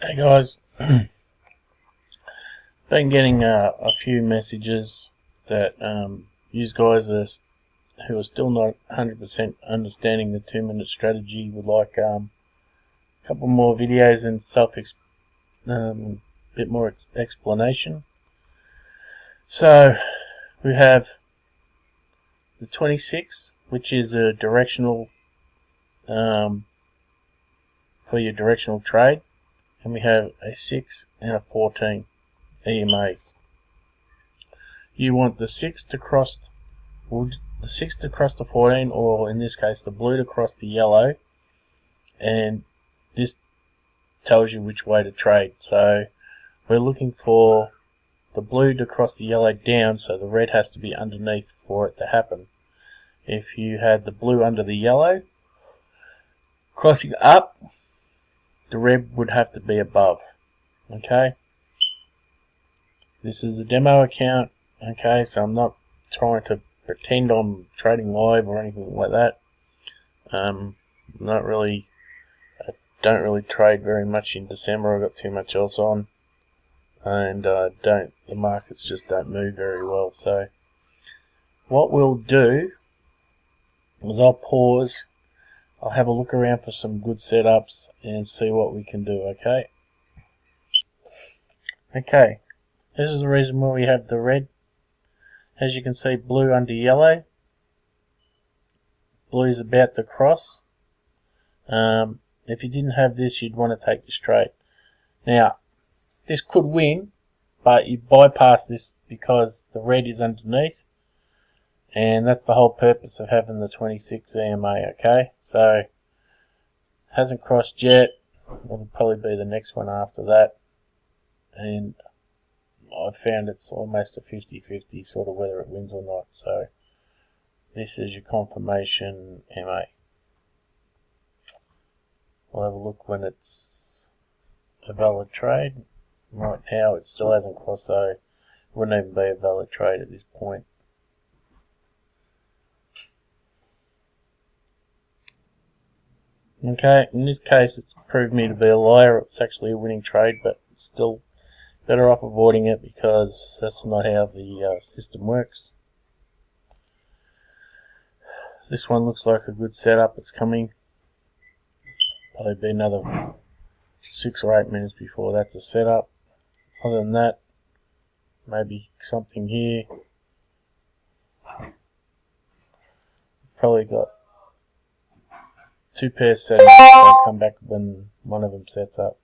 Hey guys, been getting a few messages that you guys who are still not 100% understanding the 2-minute strategy would like a couple more videos and bit more explanation. So we have the 26, which is a directional for your directional trade, and we have a 6 and a 14 EMAs. You want the 6 to cross the 14, or in this case the blue to cross the yellow, and this tells you which way to trade. So we're looking for the blue to cross the yellow down, so the red has to be underneath for it to happen. If you had the blue under the yellow crossing up, the red would have to be above. Okay, this is a demo account. Okay, so I'm not trying to pretend I'm trading live or anything like that. Not really. I don't really trade very much in December. I've got too much else on, and the markets just don't move very well. So what we'll do is I'll pause. I'll have a look around for some good setups and see what we can do. Okay. This is the reason why we have the red. As you can see, blue under yellow. Blue is about to cross. If you didn't have this, you'd want to take this trade. Now, this could win, but you bypass this because the red is underneath, and that's the whole purpose of having the 26 EMA. Okay, so hasn't crossed yet. It'll probably be the next one after that, and I've found it's almost a 50-50 sort of whether it wins or not. So this is your confirmation MA. We'll have a look when it's a valid trade. Right now it still hasn't crossed, so it wouldn't even be a valid trade at this point. Okay, in this case it's proved me to be a liar. It's actually a winning trade, but still better off avoiding it because that's not how the system works. This one looks like a good setup. It's coming. Probably be another 6 or 8 minutes before that's a setup. Other than that, maybe something here. Probably got 2 pairs set up, so I'll come back when one of them sets up.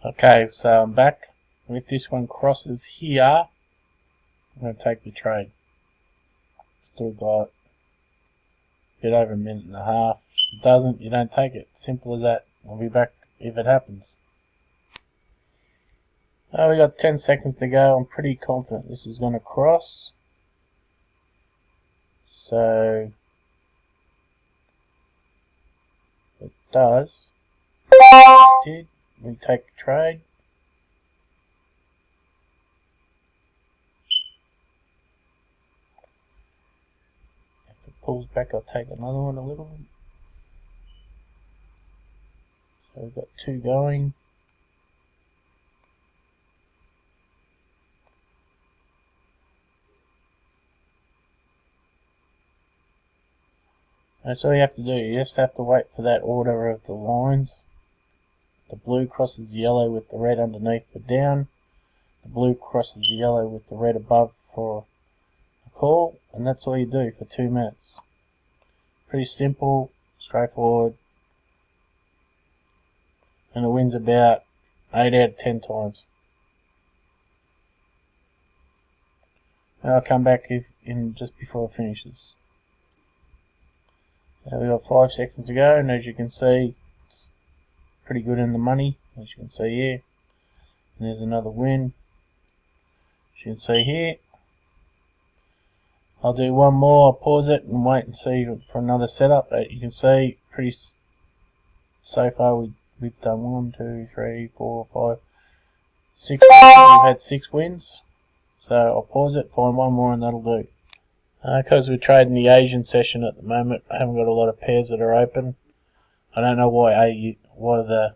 Okay, so I'm back. If this one crosses here, I'm going to take the trade. Still got a bit over a minute and a half. If it doesn't, you don't take it. Simple as that. I'll be back if it happens. We got 10 seconds to go. I'm pretty confident this is going to cross. So it does. It did. We take a trade. If it pulls back, I'll take another one a little. So we've got 2 going. That's all you have to do. You just have to wait for that order of the lines. The blue crosses the yellow with the red underneath for down. The blue crosses the yellow with the red above for a call. And that's all you do for 2 minutes. Pretty simple, straightforward. And it wins about 8 out of 10 times. And I'll come back in just before it finishes. We've got 5 seconds to go, and as you can see, it's pretty good in the money, as you can see here. And there's another win, as you can see here. I'll do one more, I'll pause it and wait and see for another setup. But you can see, so far we've done 1, 2, 3, 4, 5, 6 wins. We've had 6 wins. So I'll pause it, find one more, and that'll do. Because we're trading the Asian session at the moment, I haven't got a lot of pairs that are open. I don't know why the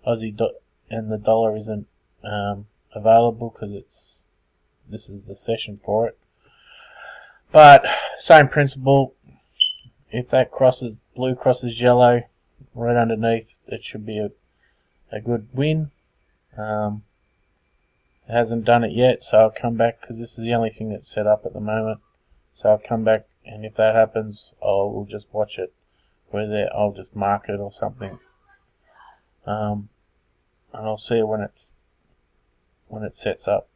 Aussie and the dollar isn't available, because this is the session for it. But same principle. If that blue crosses yellow, right underneath, it should be a good win. It hasn't done it yet, so I'll come back, because this is the only thing that's set up at the moment. So I'll come back, and if that happens, we'll just watch it. Whether I'll just mark it or something. And I'll see it when it sets up.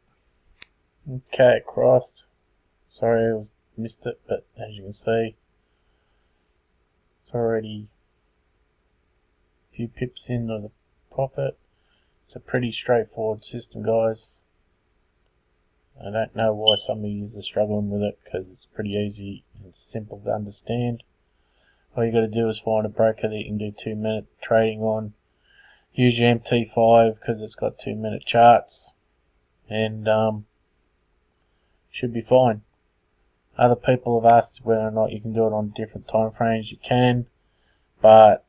Okay, it crossed. Sorry, I missed it, but as you can see, it's already a few pips into the profit. It's a pretty straightforward system, guys. I don't know why some of you are struggling with it, because it's pretty easy and simple to understand. All you got to do is find a broker that you can do 2-minute trading on. Use your MT5 because it's got 2-minute charts, and should be fine. Other people have asked whether or not you can do it on different time frames. You can, but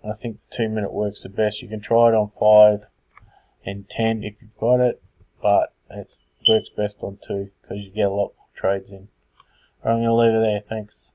I think the 2-minute works the best. You can try it on 5 and 10 if you've got it, but it works best on 2 because you get a lot more trades in. I'm going to leave it there. Thanks.